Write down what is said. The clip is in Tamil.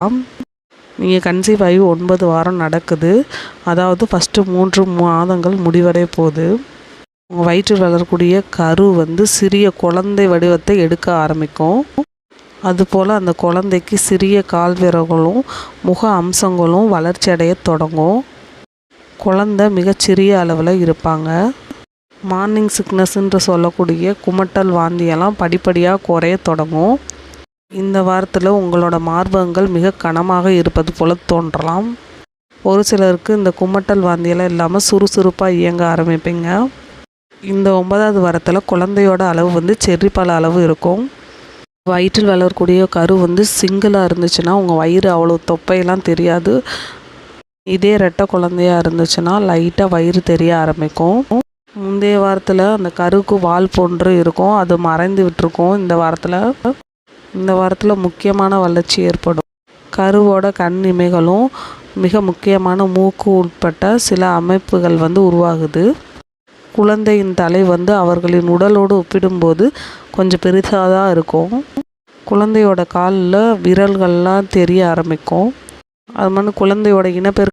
நீங்கள் கன்சீவ் ஆகி 9 வாரம் நடக்குது. அதாவது ஃபஸ்ட்டு 3 மாதங்கள் முடிவடைய போகுது. உங்கள் வயிற்றில் வளரக்கூடிய கரு வந்து சிறிய குழந்தை வடிவத்தை எடுக்க ஆரம்பிக்கும். அதுபோல் அந்த குழந்தைக்கு சிறிய கால் விரல்களும் முக அம்சங்களும் வளர்ச்சி அடைய தொடங்கும். குழந்தை மிகச்சிறிய அளவில் இருப்பாங்க. மார்னிங் சிக்னஸ்ன்ற சொல்லக்கூடிய குமட்டல் வாந்தியெல்லாம் படிப்படியாக குறைய தொடங்கும். இந்த வாரத்தில் உங்களோட மார்பகங்கள் மிக கனமாக இருப்பது போல் தோன்றலாம். ஒரு சிலருக்கு இந்த குமட்டல் வாந்தியெல்லாம் இல்லாமல் சுறுசுறுப்பாக இயங்க ஆரம்பிப்பீங்க. இந்த 9வது வாரத்தில் குழந்தையோட அளவு வந்து செர்ரிப்பழ அளவு இருக்கும். வயிற்றில் வளரக்கூடிய கரு வந்து சிங்கிளாக இருந்துச்சுன்னா உங்கள் வயிறு அவ்வளோ தொப்பையெல்லாம் தெரியாது. இதே ரெட்டை குழந்தையாக இருந்துச்சுன்னா லைட்டாக வயிறு தெரிய ஆரம்பிக்கும். முந்தைய வாரத்தில் அந்த கருக்கு வால் போன்று இருக்கும், அது மறைந்து விட்டுருக்கும். இந்த வாரத்தில் முக்கியமான வளர்ச்சி ஏற்படும். கருவோட கண் இமைகளும் மிக முக்கியமான மூக்கு உட்பட்ட சில அமைப்புகள் வந்து உருவாகுது. குழந்தையின் தலை வந்து அவர்களின் உடலோடு ஒப்பிடும்போது கொஞ்சம் பெருசாக தான் இருக்கும். குழந்தையோட காலில் விரல்கள்லாம் தெரிய ஆரம்பிக்கும். அது மாதிரி குழந்தையோட இனப்பெருக்க